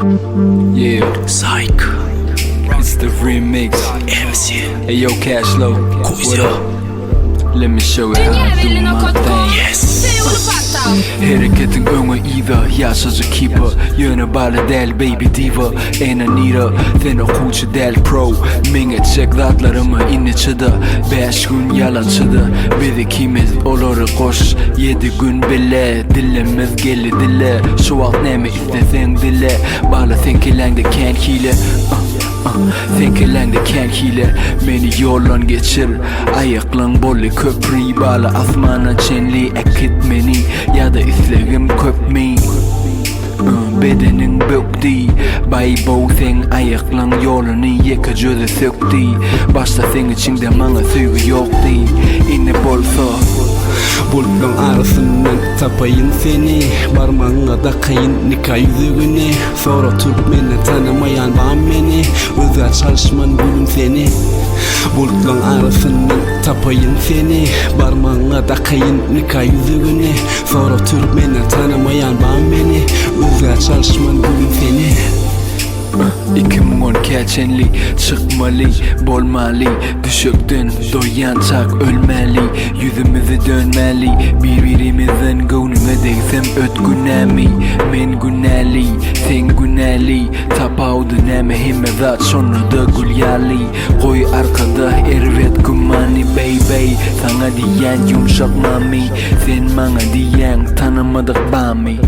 Yeah, Syke. It's the remix. MC. Hey yo, Cashflow. What up? Let me show you how I do my thing. Yes. Hareketin öňe ida, yaşaja keeper. Yöne bala del baby diva. En Anita, then okuçu del pro. Minge çekdatlarımı inneçida. 5 gün yalançıda. Bizi kimiz olary koş. 7 gün bile. Dillemiz geldi dille. Şu alt neme istesen dille. Bala thinkilängde can hile. Thinkilängde can hile. Beni yollan geçir. Ayaklan bolly köprü. Bala asmana çenli ekitmeni. Ya da islegim köpmi. Bedenin bökti. Bay sen ayaklan yolunu yeka göze sökti. Başta sen içinde mana suyu yokti. İnne bolsa. Bulutların arasından tapayın seni. Parmağına da kayın nikah yüzüğüne. Sonra Türkmen'i tanımayan bağım beni. Özel çalışman gülüm seni. Bulutların arasından tapayın seni. Parmağına da kayın nikah yüzüğüne. Sonra Türkmen'i tanımayan bağım beni. Özel çalışman gülüm seni. 2010 keçenli, çıkmalı, bolmaly. Düşükten doyançak ölmeli. Yüzümüzü dönmeli. Birbirimizden govnunize ötkünemi. Men güneli, sen güneli. Tapavdu neme himmedat sonra da gülyali. Koy arkada ervet kumani baby. Sana diyen yumuşak mami. Sen bana diyen tanımadık bami.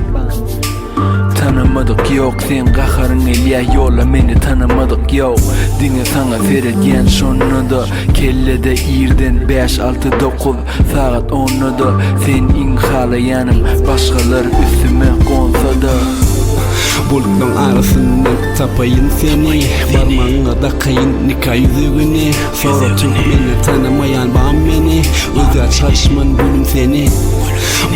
Tanımadık yok, sen kaharın elya yola beni tanımadık yok. Dine sana verilgen sonunda. Kellede irden 5-6-9 saat 10'da. Sen inhalayanım, başkalar üstüme konsa da. Bulutların arasından tapayın seni. Parmağına da kayın nikah yüzüğüne. Sonra Türkmen'i tanımayan bağım beni. Özel çalışman gülüm seni.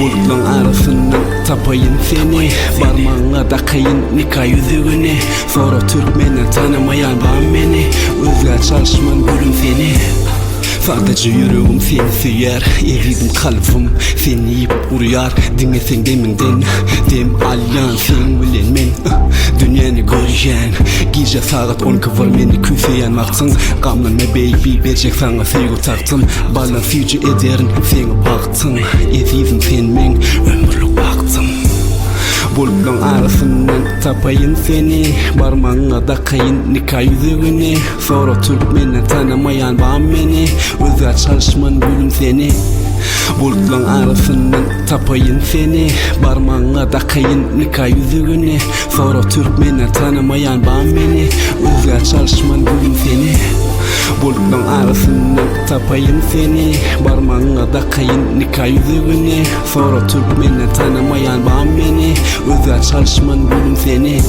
Bulutların arasından tapayın seni. Parmağına da kayın nikah yüzüğüne. Sonra Türkmen'i tanımayan bağım beni. Özel çalışman gülüm seni. Sadece yüreğim seni süyer. Eridim kalbim seni yiyip uyar. Dinlesen deminden dem alyan sen bilen men. Dünyanı göreceğin. Gije saat 12 var meni küfeyen baksın. Gamlanma baby verecek sana sevgi taktım. Balan füce ederin seni baktın. Eridim sen men ömürlük baktım. Bulutların arasından tapayın seni. Parmağına da kayın nikah yüzüğüne. Sonra Türkmen'i tanımayan bağım beni. Özel çalışman gülüm seni. Bulutların arasından tapayın seni. Parmağına da kayın nikah yüzüğüne. Sonra Türkmen'i tanımayan bağım beni. Özel çalışman gülüm seni. Bulutların arasından tapayın seni. Parmağına da kayın nikah yüzüğüne. Sonra Türkmen'i tanımayan bağım beni. Özel çalışman gülüm seni.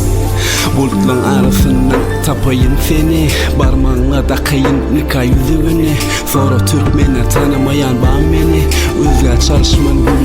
Bulutların arasından tapayın seni. Parmağına da kayın nikah yüzüğüne. Sonra Türkmen'i tanımayan bağım beni. Özel çalışman gülüm